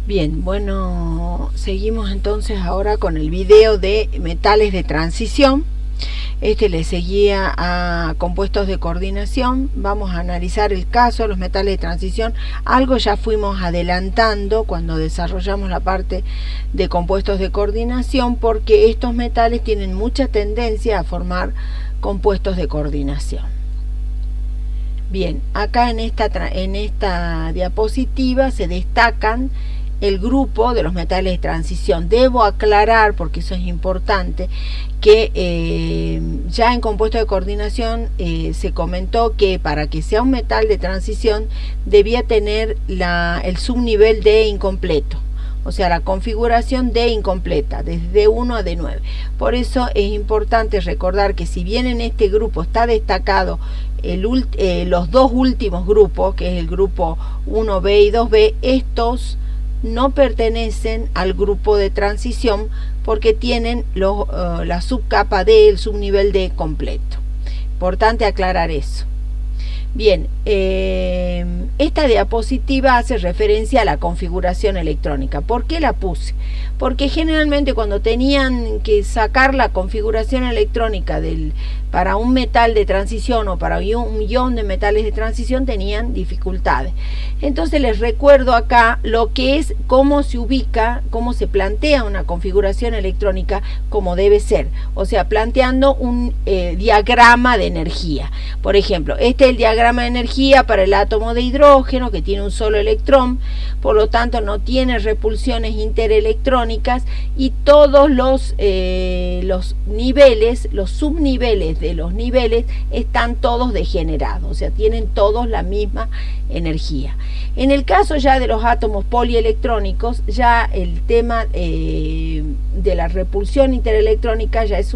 Bien, bueno, seguimos entonces ahora con el video de metales de transición. Le seguía a compuestos de coordinación. Vamos a analizar el caso de los metales de transición. Algo ya fuimos adelantando cuando desarrollamos la parte de compuestos de coordinación, porque estos metales tienen mucha tendencia a formar compuestos de coordinación. Bien, acá en esta diapositiva se destacan el grupo de los metales de transición. Debo aclarar, porque eso es importante, que ya en compuesto de coordinación se comentó que para que sea un metal de transición debía tener el subnivel D incompleto, o sea, la configuración D incompleta, desde D1 a D9. Por eso es importante recordar que si bien en este grupo está destacado los dos últimos grupos, que es el grupo 1B y 2B, estos no pertenecen al grupo de transición porque tienen la subcapa D, el subnivel D completo. Importante aclarar eso. Bien, esta diapositiva hace referencia a la configuración electrónica. ¿Por qué la puse? Porque generalmente cuando tenían que sacar la configuración electrónica para un metal de transición o para un millón de metales de transición tenían dificultades. Entonces les recuerdo acá lo que es, cómo se ubica, cómo se plantea una configuración electrónica como debe ser. O sea, planteando un diagrama de energía. Por ejemplo, este es el diagrama de energía para el átomo de hidrógeno, que tiene un solo electrón, por lo tanto no tiene repulsiones interelectrónicas, y todos los niveles, los subniveles de los niveles están todos degenerados, o sea, tienen todos la misma energía. En el caso ya de los átomos polielectrónicos, ya el tema de la repulsión interelectrónica ya es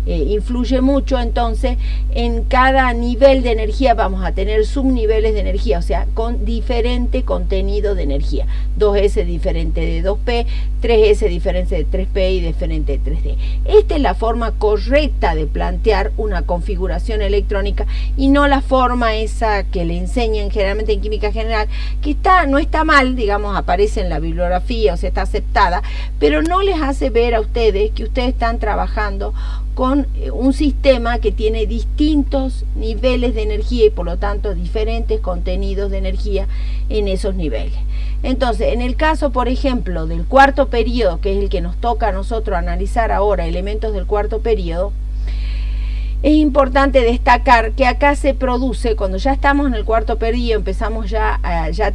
influye mucho. Entonces en cada nivel de energía vamos a tener subniveles de energía, o sea, con diferente contenido de energía. 2S diferente de 2P, 3S diferente de 3P y diferente de 3D. Esta es la forma correcta de plantear una configuración electrónica, y no la forma esa que le enseñan generalmente en química general, que no está mal, digamos, aparece en la bibliografía, o sea, está aceptada, pero no les hace ver a ustedes que ustedes están trabajando con un sistema que tiene distintos niveles de energía y por lo tanto diferentes contenidos de energía en esos niveles. Entonces, en el caso, por ejemplo, del cuarto periodo, que es el que nos toca a nosotros analizar ahora, elementos del cuarto periodo, es importante destacar que acá se produce, cuando ya estamos en el cuarto periodo, empezamos ya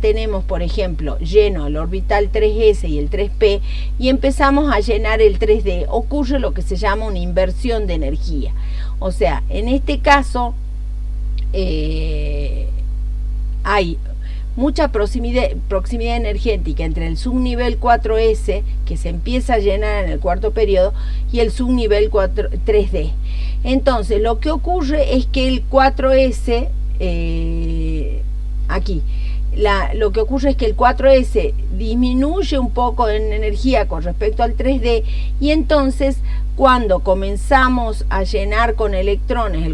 tenemos, por ejemplo, lleno el orbital 3s y el 3p, y empezamos a llenar el 3d, ocurre lo que se llama una inversión de energía. O sea, en este caso hay mucha proximidad energética entre el subnivel 4S, que se empieza a llenar en el cuarto periodo, y el subnivel 3D. Entonces, lo que ocurre es que el 4S, lo que ocurre es que el 4S disminuye un poco en energía con respecto al 3D, y entonces cuando comenzamos a llenar con electrones,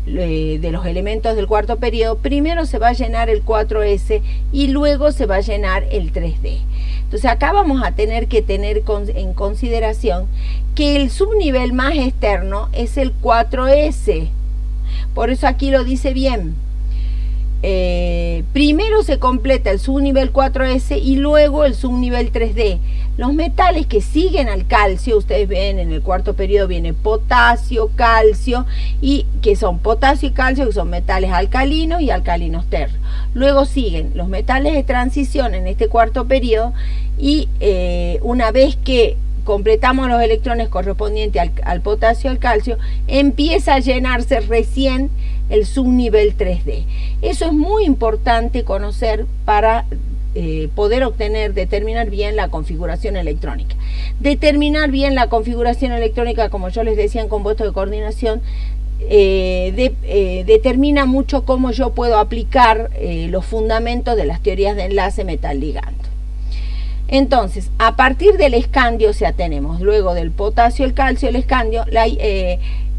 de los elementos del cuarto periodo, primero se va a llenar el 4S y luego se va a llenar el 3D. Entonces acá vamos a tener que tener en consideración que el subnivel más externo es el 4S. Por eso aquí lo dice bien. Primero se completa el subnivel 4S y luego el subnivel 3D. Los metales que siguen al calcio, ustedes ven en el cuarto periodo viene potasio, calcio, y que son potasio y calcio, que son metales alcalinos y alcalinos terros. Luego siguen los metales de transición en este cuarto periodo, y una vez que completamos los electrones correspondientes al potasio y al calcio, empieza a llenarse recién el subnivel 3D. Eso es muy importante conocer para poder determinar bien la configuración electrónica. Determinar bien la configuración electrónica, como yo les decía en compuestos de coordinación, determina mucho cómo yo puedo aplicar los fundamentos de las teorías de enlace metal-ligando. Entonces, a partir del escandio, o sea, tenemos luego del potasio, el calcio, el escandio,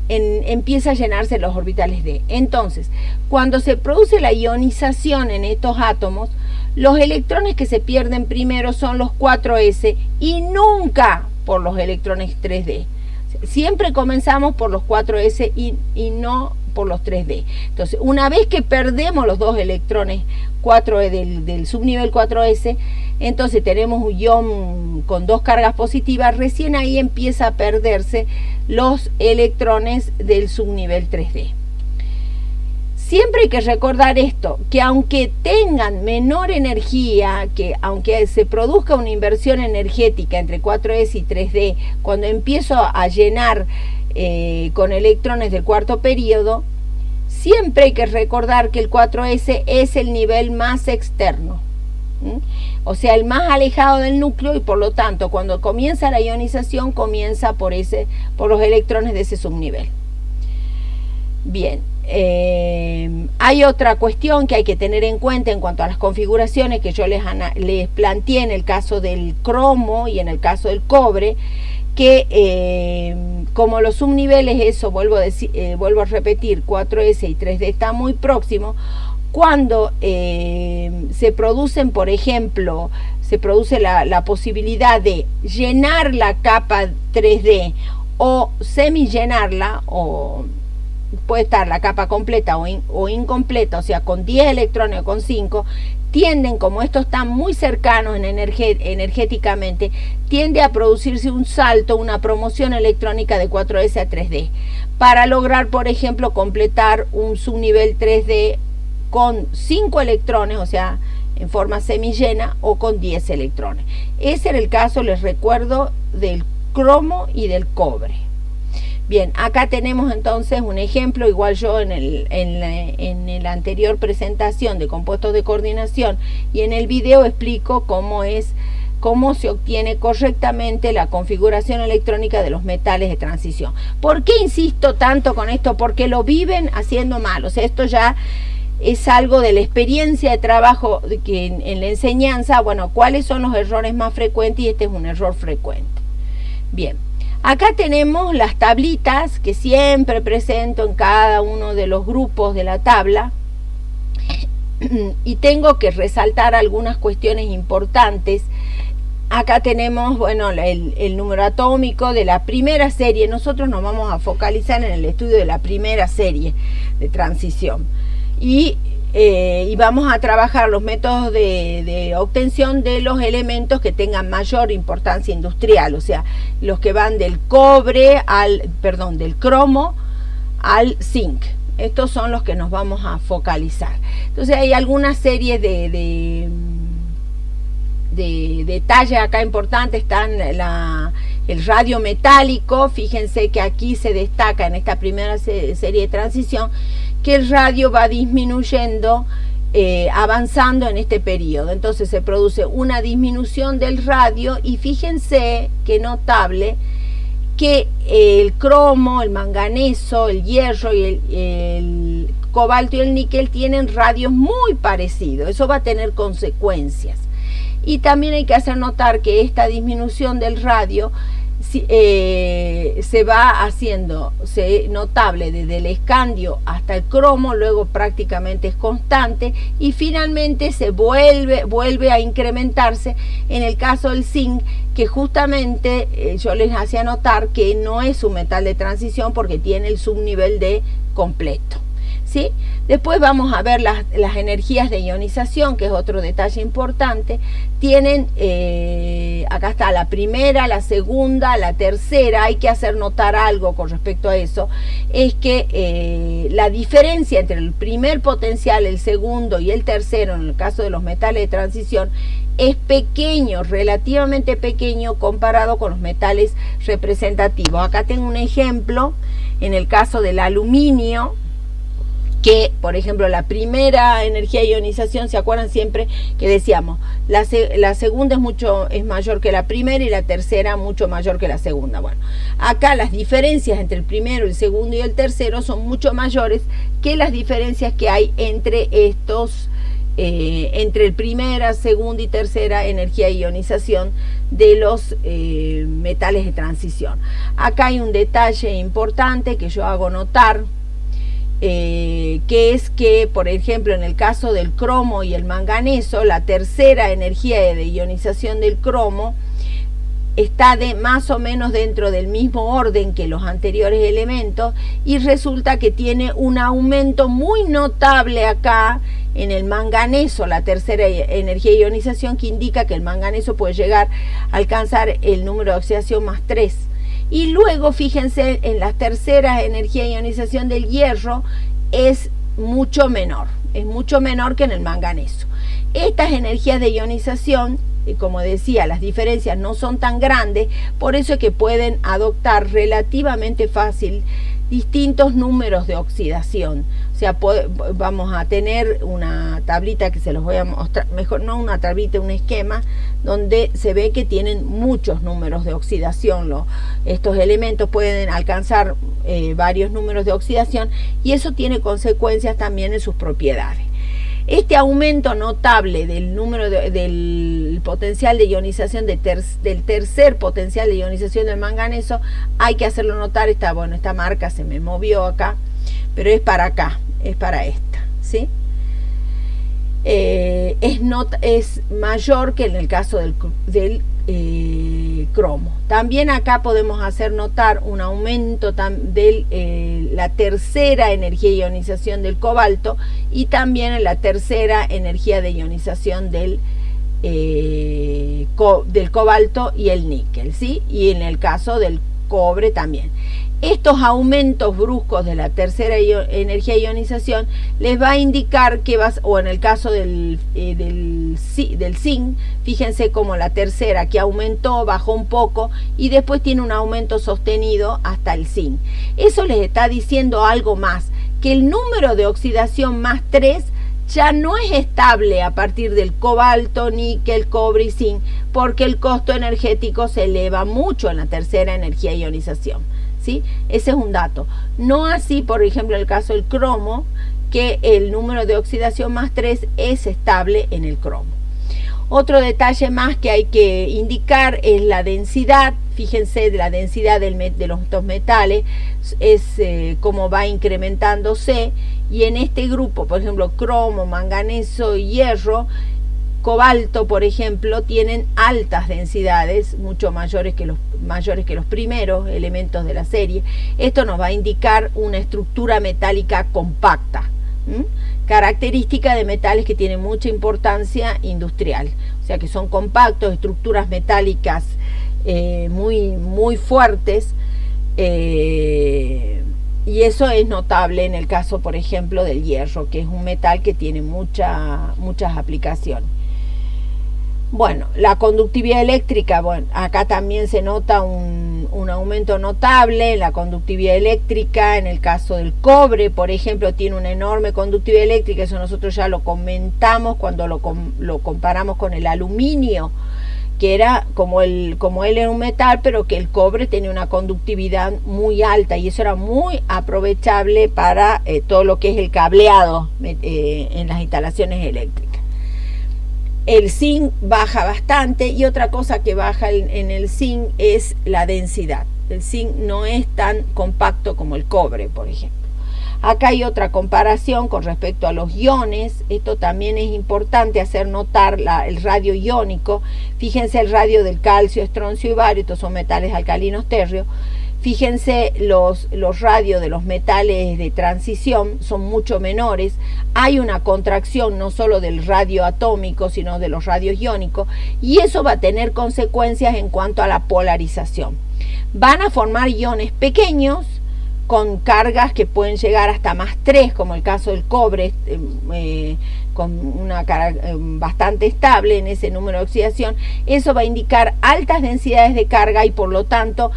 empieza a llenarse los orbitales D. Entonces, cuando se produce la ionización en estos átomos, los electrones que se pierden primero son los 4s y nunca por los electrones 3d. Siempre comenzamos por los 4s y no por los 3d. Entonces, una vez que perdemos los dos electrones 4e del subnivel 4s, entonces tenemos un ion con dos cargas positivas, recién ahí empieza a perderse los electrones del subnivel 3d. Siempre hay que recordar esto, que aunque tengan menor energía, que aunque se produzca una inversión energética entre 4s y 3d, cuando empiezo a llenar con electrones del cuarto período, siempre hay que recordar que el 4s es el nivel más externo, o sea, el más alejado del núcleo, y por lo tanto, cuando comienza la ionización, comienza por los electrones de ese subnivel. Bien. Hay otra cuestión que hay que tener en cuenta en cuanto a las configuraciones que yo les planteé en el caso del cromo y en el caso del cobre, que como los subniveles, eso vuelvo a repetir, 4s y 3d están muy próximos, cuando se producen, por ejemplo, se produce la posibilidad de llenar la capa 3d o semillenarla, o puede estar la capa completa o incompleta, o sea, con 10 electrones o con 5, tienden, como estos están muy cercanos energéticamente, tiende a producirse un salto, una promoción electrónica de 4s a 3d, para lograr, por ejemplo, completar un subnivel 3d con 5 electrones, o sea, en forma semillena, o con 10 electrones. Ese era el caso, les recuerdo, del cromo y del cobre. Bien, acá tenemos entonces un ejemplo, igual yo en la anterior presentación de compuestos de coordinación y en el video explico cómo se obtiene correctamente la configuración electrónica de los metales de transición. ¿Por qué insisto tanto con esto? Porque lo viven haciendo mal, o sea, esto ya es algo de la experiencia de trabajo que en la enseñanza, bueno, cuáles son los errores más frecuentes, y este es un error frecuente. Bien. Acá tenemos las tablitas que siempre presento en cada uno de los grupos de la tabla, y tengo que resaltar algunas cuestiones importantes. Acá tenemos, bueno, el número atómico de la primera serie. Nosotros nos vamos a focalizar en el estudio de la primera serie de transición. Y vamos a trabajar los métodos de obtención de los elementos que tengan mayor importancia industrial, o sea, los que van del del cromo al zinc. Estos son los que nos vamos a focalizar. Entonces hay algunas series de detalles acá importantes. Están el radio metálico. Fíjense que aquí se destaca en esta primera serie de transición que el radio va disminuyendo, avanzando en este periodo. Entonces se produce una disminución del radio, y fíjense qué notable que el cromo, el manganeso, el hierro y el cobalto y el níquel tienen radios muy parecidos. Eso va a tener consecuencias. Y también hay que hacer notar que esta disminución del radio se va haciendo notable desde el escandio hasta el cromo, luego prácticamente es constante, y finalmente se vuelve a incrementarse en el caso del zinc, que justamente yo les hacía notar que no es un metal de transición porque tiene el subnivel de completo. ¿Sí? Después vamos a ver las energías de ionización, que es otro detalle importante. Tienen, acá está la primera, la segunda, la tercera. Hay que hacer notar algo con respecto a eso, es que la diferencia entre el primer potencial, el segundo y el tercero, en el caso de los metales de transición, es pequeño, relativamente pequeño comparado con los metales representativos. Acá tengo un ejemplo, en el caso del aluminio, que, por ejemplo, la primera energía de ionización, ¿se acuerdan siempre que decíamos? La segunda es mayor que la primera, y la tercera mucho mayor que la segunda. Bueno, acá las diferencias entre el primero, el segundo y el tercero son mucho mayores que las diferencias que hay entre estos, entre el primera, segunda y tercera energía de ionización de los metales de transición. Acá hay un detalle importante que yo hago notar, que es que, por ejemplo, en el caso del cromo y el manganeso, la tercera energía de ionización del cromo está más o menos dentro del mismo orden que los anteriores elementos, y resulta que tiene un aumento muy notable acá en el manganeso, la tercera energía de ionización, que indica que el manganeso puede llegar a alcanzar el número de oxidación más 3. Y luego fíjense, en la tercera energía de ionización del hierro es mucho menor que en el manganeso. Estas energías de ionización, como decía, las diferencias no son tan grandes, por eso es que pueden adoptar relativamente fácil distintos números de oxidación. O sea, vamos a tener una tablita que se los voy a mostrar, mejor no una tablita, un esquema, donde se ve que tienen muchos números de oxidación. Estos elementos pueden alcanzar varios números de oxidación, y eso tiene consecuencias también en sus propiedades. Este aumento notable del número del potencial de ionización del tercer potencial de ionización del manganeso, hay que hacerlo notar. Esta marca se me movió acá, pero es para acá, es para esta, ¿sí? Es mayor que en el caso del cromo. También acá podemos hacer notar un aumento de la tercera energía de ionización del cobalto, y también en la tercera energía de ionización del cobalto y el níquel, ¿sí? Y en el caso del cobre también. Estos aumentos bruscos de la tercera energía de ionización les va a indicar que o en el caso del zinc, fíjense como la tercera que aumentó, bajó un poco y después tiene un aumento sostenido hasta el zinc. Eso les está diciendo algo más, que el número de oxidación más 3 ya no es estable a partir del cobalto, níquel, cobre y zinc, porque el costo energético se eleva mucho en la tercera energía de ionización, ¿sí? Ese es un dato. No así, por ejemplo, el caso del cromo, que el número de oxidación más 3 es estable en el cromo. Otro detalle más que hay que indicar es la densidad. Fíjense, la densidad de estos metales es cómo va incrementándose, y en este grupo, por ejemplo, cromo, manganeso y hierro, cobalto, por ejemplo, tienen altas densidades, mucho mayores que los primeros elementos de la serie. Esto nos va a indicar una estructura metálica compacta, característica de metales que tienen mucha importancia industrial, o sea que son compactos, estructuras metálicas muy fuertes, y eso es notable en el caso, por ejemplo, del hierro, que es un metal que tiene muchas aplicaciones. Bueno, la conductividad eléctrica, acá también se nota un aumento notable en la conductividad eléctrica. En el caso del cobre, por ejemplo, tiene una enorme conductividad eléctrica. Eso nosotros ya lo comentamos cuando lo comparamos con el aluminio, que era como él era un metal, pero que el cobre tenía una conductividad muy alta, y eso era muy aprovechable para todo lo que es el cableado en las instalaciones eléctricas. El zinc baja bastante, y otra cosa que baja en el zinc es la densidad. El zinc no es tan compacto como el cobre, por ejemplo. Acá hay otra comparación con respecto a los iones. Esto también es importante hacer notar el radio iónico. Fíjense el radio del calcio, estroncio y bario, estos son metales alcalinos térreos. Fíjense los radios de los metales de transición son mucho menores. Hay una contracción no solo del radio atómico, sino de los radios iónicos, y eso va a tener consecuencias en cuanto a la polarización. Van a formar iones pequeños con cargas que pueden llegar hasta más 3, como el caso del cobre, con una carga bastante estable en ese número de oxidación. Eso va a indicar altas densidades de carga y por lo tanto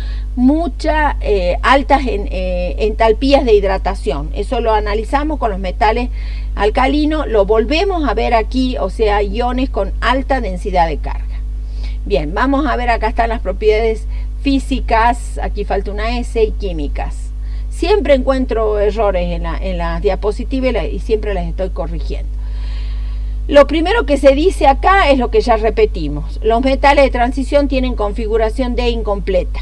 altas entalpías de hidratación. Eso lo analizamos con los metales alcalinos, lo volvemos a ver aquí, o sea, iones con alta densidad de carga. Bien, vamos a ver, acá están las propiedades físicas, aquí falta una S, y químicas. Siempre encuentro errores en las diapositivas y siempre las estoy corrigiendo. Lo primero que se dice acá es lo que ya repetimos. Los metales de transición tienen configuración D incompleta.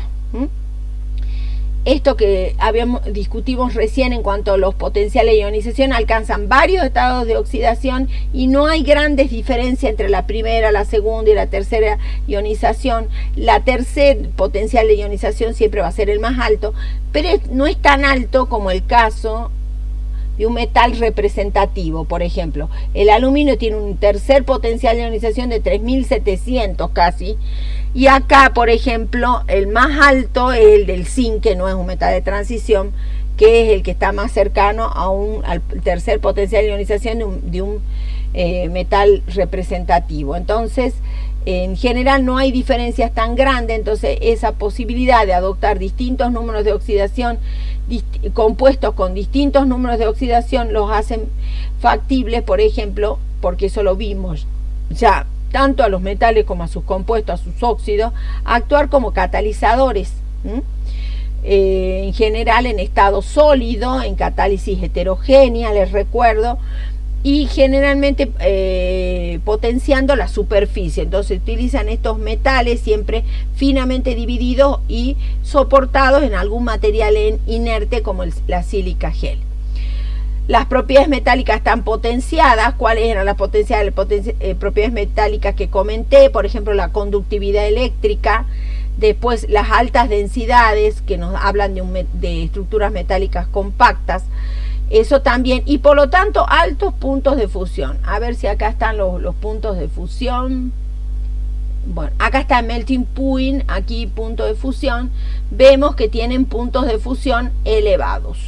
esto que discutimos recién en cuanto a los potenciales de ionización, alcanzan varios estados de oxidación y no hay grandes diferencias entre la primera, la segunda y la tercera ionización. La tercer potencial de ionización siempre va a ser el más alto, pero no es tan alto como el caso de un metal representativo. Por ejemplo, el aluminio tiene un tercer potencial de ionización de 3700 casi, y acá, por ejemplo, el más alto es el del zinc, que no es un metal de transición, que es el que está más cercano al tercer potencial de ionización de un metal representativo. Entonces, en general no hay diferencias tan grandes, entonces esa posibilidad de adoptar distintos números de oxidación, compuestos con distintos números de oxidación, los hacen factibles, por ejemplo, porque eso lo vimos ya, tanto a los metales como a sus compuestos, a sus óxidos, actuar como catalizadores, en general en estado sólido, en catálisis heterogénea, les recuerdo, y generalmente potenciando la superficie. Entonces utilizan estos metales siempre finamente divididos y soportados en algún material inerte como la sílica gel. Las propiedades metálicas están potenciadas. ¿Cuáles eran las propiedades metálicas que comenté? Por ejemplo, la conductividad eléctrica. Después, las altas densidades, que nos hablan de estructuras metálicas compactas. Eso también. Y por lo tanto, altos puntos de fusión. A ver si acá están los puntos de fusión. Bueno, acá está melting point, aquí punto de fusión. Vemos que tienen puntos de fusión elevados.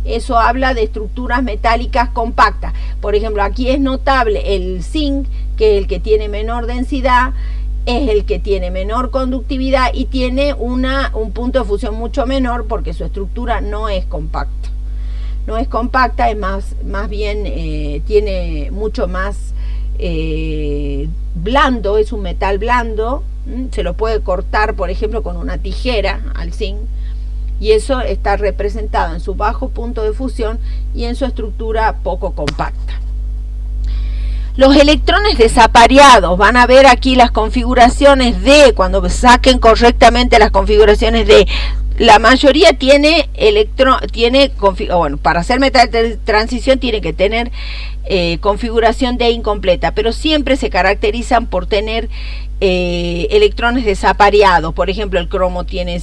Eso habla de estructuras metálicas compactas. Por ejemplo, aquí es notable el zinc, que es el que tiene menor densidad, es el que tiene menor conductividad y tiene un punto de fusión mucho menor porque su estructura no es compacta. No es compacta, es más bien tiene mucho más blando, es un metal blando. Se lo puede cortar, por ejemplo, con una tijera al zinc. Y eso está representado en su bajo punto de fusión y en su estructura poco compacta. Los electrones desapareados, van a ver aquí las configuraciones de, cuando saquen correctamente las configuraciones de, la mayoría tiene para hacer metal de transición tiene que tener configuración de incompleta, pero siempre se caracterizan por tener electrones desapareados. Por ejemplo, el cromo tiene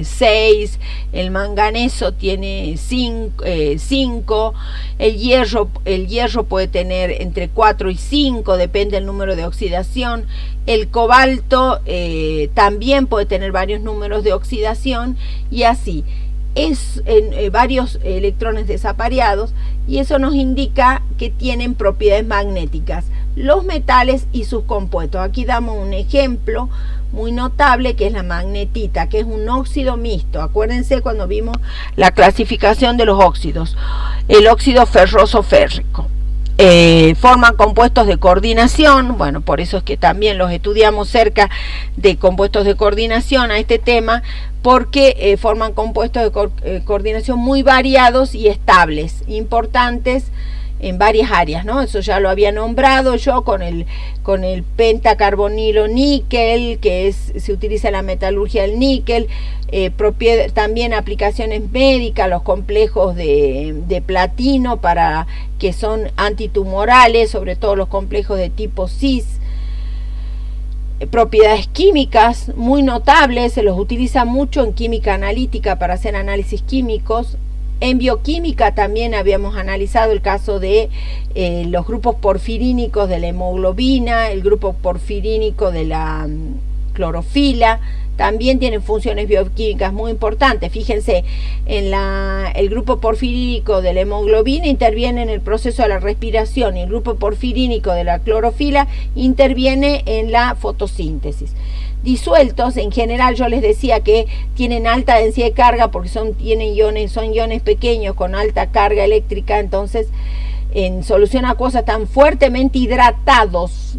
6, el manganeso tiene 5, el hierro puede tener entre 4 y 5, depende del número de oxidación. El cobalto también puede tener varios números de oxidación y así. Es varios electrones desapareados y eso nos indica que tienen propiedades magnéticas los metales y sus compuestos. Aquí damos un ejemplo muy notable que es la magnetita, que es un óxido mixto. Acuérdense cuando vimos la clasificación de los óxidos, el óxido ferroso férrico. Forman compuestos de coordinación. Bueno, por eso es que también los estudiamos cerca de compuestos de coordinación a este tema, porque forman compuestos de coordinación muy variados y estables, importantes en varias áreas, ¿no? Eso ya lo había nombrado yo con el pentacarbonilo níquel, que se utiliza en la metalurgia del níquel, también aplicaciones médicas, los complejos de platino que son antitumorales, sobre todo los complejos de tipo cis. Propiedades químicas muy notables, se los utiliza mucho en química analítica para hacer análisis químicos. En bioquímica también habíamos analizado el caso de los grupos porfirínicos de la hemoglobina, el grupo porfirínico de la clorofila. También tienen funciones bioquímicas muy importantes. Fíjense, el grupo porfirínico de la hemoglobina interviene en el proceso de la respiración y el grupo porfirínico de la clorofila interviene en la fotosíntesis. Disueltos, en general yo les decía que tienen alta densidad de carga porque son iones pequeños con alta carga eléctrica, entonces en solución acuosa están fuertemente hidratados,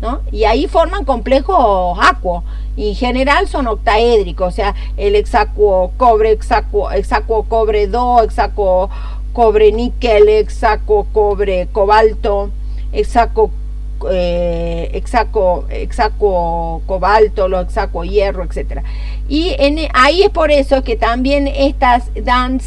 ¿no? Y ahí forman complejos acuos, y en general son octaédricos, o sea, el hexacuo cobre, hexacuo cobre 2, hexacuo cobre níquel, hexacuo cobre cobalto, hexacuo hexaco cobalto, los hexaco hierro, etcétera. Y ahí es por eso que también estas dan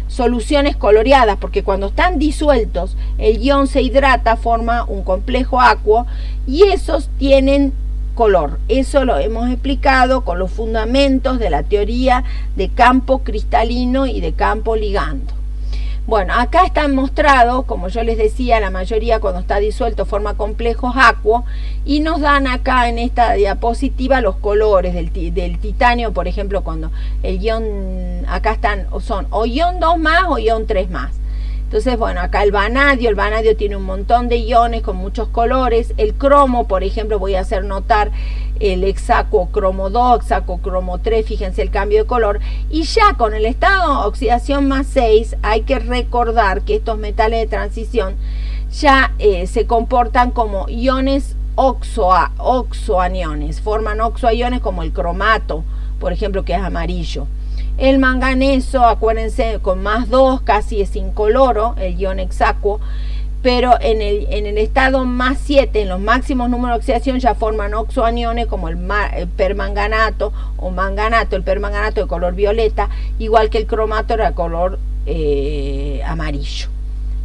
soluciones coloreadas, porque cuando están disueltos el ion se hidrata, forma un complejo acuo y esos tienen color. Eso lo hemos explicado con los fundamentos de la teoría de campo cristalino y de campo ligando. Bueno, acá está mostrado, como yo les decía, la mayoría cuando está disuelto forma complejos acuos y nos dan acá en esta diapositiva los colores del titanio, por ejemplo, cuando el ion, acá son o ion 2 más o ion 3 más. Entonces, bueno, acá el vanadio tiene un montón de iones con muchos colores. El cromo, por ejemplo, voy a hacer notar el hexaco cromo 2, hexaco cromo 3, fíjense el cambio de color. Y ya con el estado de oxidación más 6, hay que recordar que estos metales de transición ya se comportan como iones oxoaniones, forman oxoaniones como el cromato, por ejemplo, que es amarillo. El manganeso, acuérdense, con más 2 casi es incoloro, el ion hexacuo, pero en el estado más 7, en los máximos números de oxidación, ya forman oxoaniones como el permanganato o manganato, el permanganato de color violeta, igual que el cromato era de color amarillo.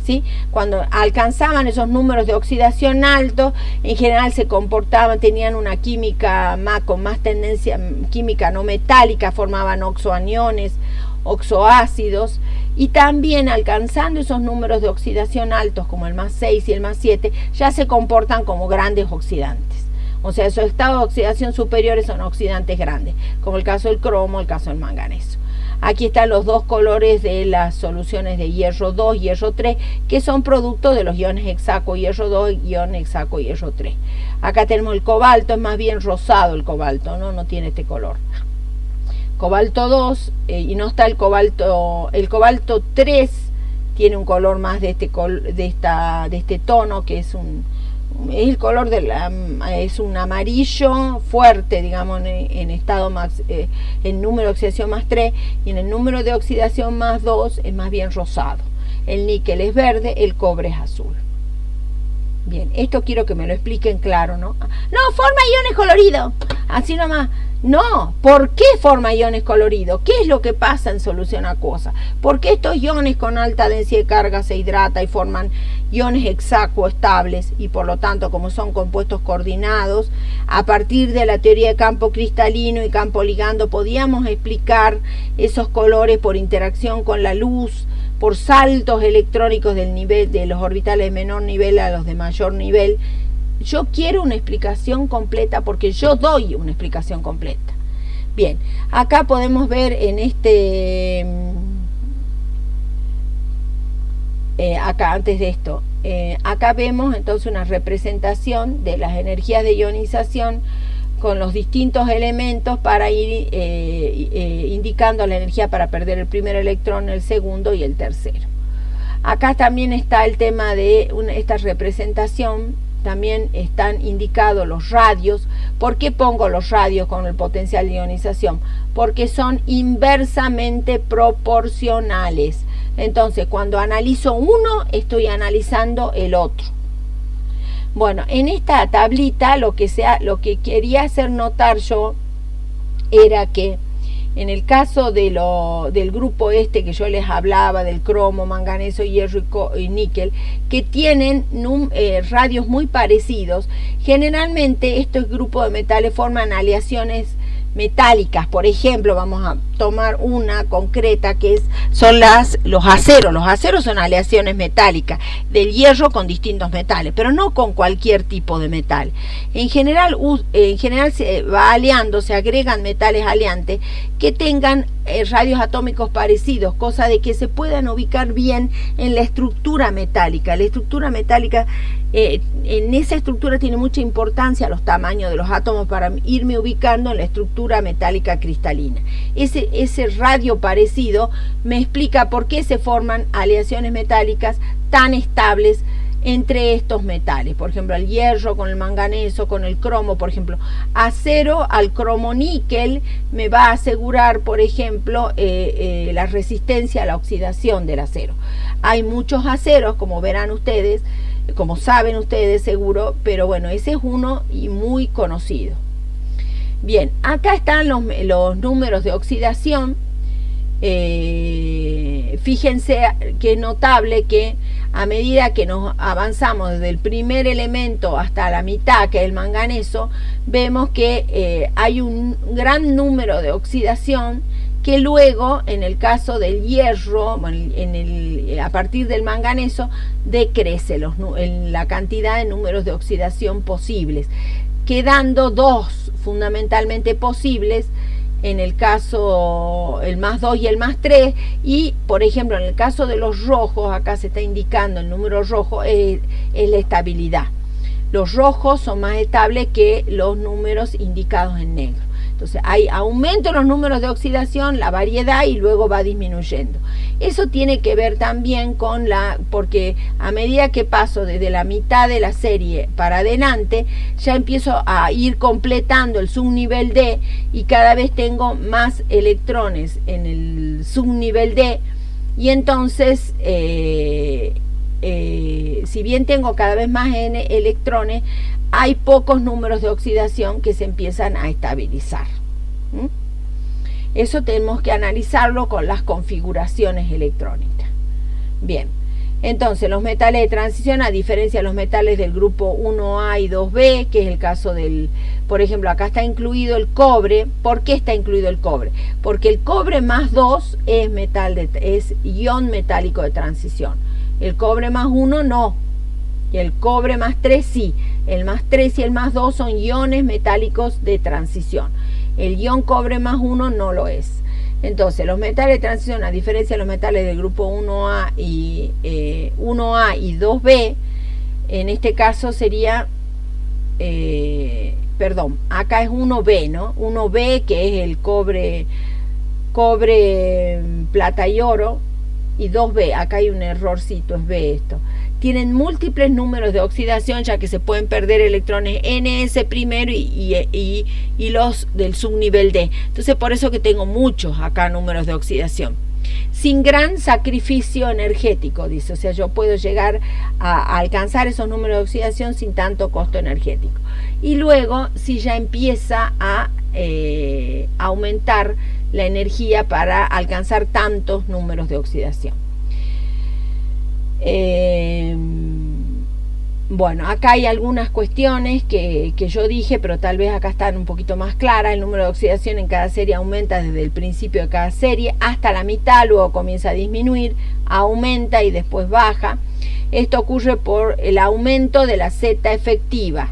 ¿Sí? Cuando alcanzaban esos números de oxidación altos, en general se comportaban, tenían una química con más tendencia química no metálica, formaban oxoaniones, oxoácidos, y también alcanzando esos números de oxidación altos como el más 6 y el más 7, ya se comportan como grandes oxidantes. O sea, esos estados de oxidación superiores son oxidantes grandes, como el caso del cromo, el caso del manganeso. Aquí están los dos colores de las soluciones de hierro 2 y hierro 3, que son producto de los iones hexaco hierro 2 y ion hexaco hierro 3. Acá tenemos el cobalto, es más bien rosado el cobalto, no tiene este color. Cobalto 2, y no está el cobalto 3 tiene un color más de este tono, que es el color es un amarillo fuerte, digamos, en estado más, en número de oxidación más 3, y en el número de oxidación más 2 es más bien rosado. El níquel es verde, el cobre es azul. Bien, esto quiero que me lo expliquen claro, ¿no? No, forma iones coloridos, así nomás. No, ¿por qué forma iones coloridos? ¿Qué es lo que pasa en solución acuosa? ¿Por qué estos iones con alta densidad de carga se hidratan y forman iones hexacoestables? Y por lo tanto, como son compuestos coordinados, a partir de la teoría de campo cristalino y campo ligando, podíamos explicar esos colores por interacción con la luz, por saltos electrónicos del nivel de los orbitales de menor nivel a los de mayor nivel. Yo quiero una explicación completa porque yo doy una explicación completa. Bien, acá podemos ver en acá antes de esto, acá vemos entonces una representación de las energías de ionización con los distintos elementos para ir indicando la energía para perder el primer electrón, el segundo y el tercero. Acá también está el tema de esta representación. También están indicados los radios. ¿Por qué pongo los radios con el potencial de ionización? Porque son inversamente proporcionales. Entonces, cuando analizo uno, estoy analizando el otro. Bueno, en esta tablita lo que quería hacer notar yo era que en el caso del grupo que yo les hablaba, del cromo, manganeso, hierro y níquel, que tienen radios muy parecidos, generalmente estos grupos de metales forman aleaciones metálicas. Por ejemplo, vamos a tomar una concreta que son los aceros. Los aceros son aleaciones metálicas del hierro con distintos metales, pero no con cualquier tipo de metal. En general se va aleando, se agregan metales aleantes que tengan radios atómicos parecidos, cosa de que se puedan ubicar bien en la estructura metálica. La estructura metálica, en esa estructura tiene mucha importancia los tamaños de los átomos para irme ubicando en la estructura metálica cristalina. Ese radio parecido me explica por qué se forman aleaciones metálicas tan estables entre estos metales. Por ejemplo, el hierro con el manganeso, con el cromo, por ejemplo, acero al cromo níquel me va a asegurar, por ejemplo, la resistencia a la oxidación del acero. Hay muchos aceros, como verán ustedes, como saben ustedes seguro, pero bueno, ese es uno y muy conocido. Bien, acá están los números de oxidación. Fíjense que es notable que a medida que nos avanzamos desde el primer elemento hasta la mitad, que es el manganeso, vemos que hay un gran número de oxidación que luego, en el caso del hierro, a partir del manganeso, decrece la cantidad de números de oxidación posibles, quedando dos fundamentalmente posibles, en el caso el más 2 y el más 3, y por ejemplo en el caso de los rojos, acá se está indicando el número rojo, es la estabilidad. Los rojos son más estables que los números indicados en negro. Entonces hay aumento en los números de oxidación, la variedad, y luego va disminuyendo. Eso tiene que ver también con porque a medida que paso desde la mitad de la serie para adelante, ya empiezo a ir completando el subnivel D y cada vez tengo más electrones en el subnivel D, y entonces si bien tengo cada vez más electrones, hay pocos números de oxidación que se empiezan a estabilizar. Eso tenemos que analizarlo con las configuraciones electrónicas. Bien, entonces los metales de transición, a diferencia de los metales del grupo 1A y 2B, que es el caso por ejemplo, acá está incluido el cobre. ¿Por qué está incluido el cobre? Porque el cobre más 2 es ion metálico de transición. El cobre más 1 no. Y el cobre más 3 sí. El más 3 y el más 2 son iones metálicos de transición. El ion cobre más 1 no lo es. Entonces, los metales de transición, a diferencia de los metales del grupo 1A y 2B, en este caso sería, acá es 1B, ¿no? 1B, que es el cobre, plata y oro, y 2B, acá hay un errorcito, es B esto. Tienen múltiples números de oxidación, ya que se pueden perder electrones NS primero y los del subnivel D. Entonces, por eso que tengo muchos acá números de oxidación. Sin gran sacrificio energético, dice. O sea, yo puedo llegar a alcanzar esos números de oxidación sin tanto costo energético. Y luego, si ya empieza a aumentar la energía para alcanzar tantos números de oxidación. Bueno, acá hay algunas cuestiones que yo dije, pero tal vez acá están un poquito más claras. El número de oxidación en cada serie aumenta desde el principio de cada serie hasta la mitad, luego comienza a disminuir, aumenta y después baja. Esto ocurre por el aumento de la Z efectiva.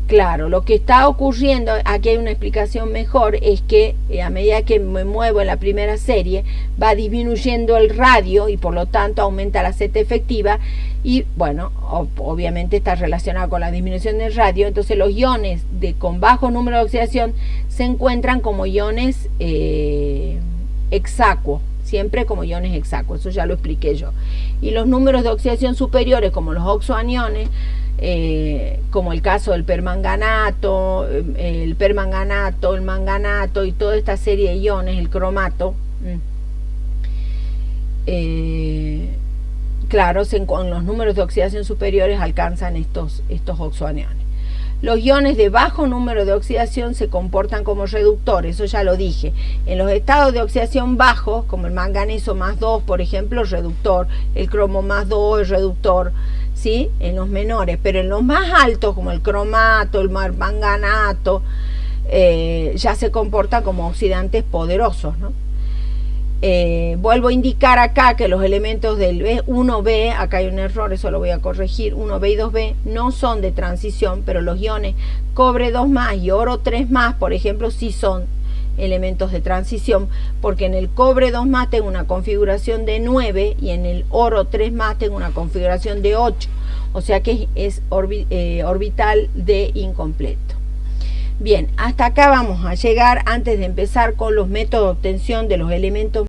Claro, lo que está ocurriendo, aquí hay una explicación mejor, es que a medida que me muevo en la primera serie, va disminuyendo el radio y por lo tanto aumenta la Z efectiva, y bueno, obviamente está relacionado con la disminución del radio. Entonces los iones con bajo número de oxidación se encuentran como iones hexacuos, siempre como iones hexacuos, eso ya lo expliqué yo. Y los números de oxidación superiores, como los oxoaniones, como el caso del permanganato, el manganato y toda esta serie de iones, el cromato, claro, con los números de oxidación superiores alcanzan estos oxoaniones. Los iones de bajo número de oxidación se comportan como reductores, eso ya lo dije. En los estados de oxidación bajos, como el manganeso más 2, por ejemplo, es reductor, el cromo más 2 es reductor, ¿sí? En los menores, pero en los más altos, como el cromato, el manganato, ya se comporta como oxidantes poderosos, ¿no? Vuelvo a indicar acá que los elementos del 1B, acá hay un error, eso lo voy a corregir, 1B y 2B no son de transición, pero los iones cobre 2 más y oro 3 más, por ejemplo, sí son elementos de transición, porque en el cobre 2 más tengo una configuración de 9 y en el oro 3 más tengo una configuración de 8, o sea que es orbital de incompleto. Bien, hasta acá vamos a llegar antes de empezar con los métodos de obtención de los elementos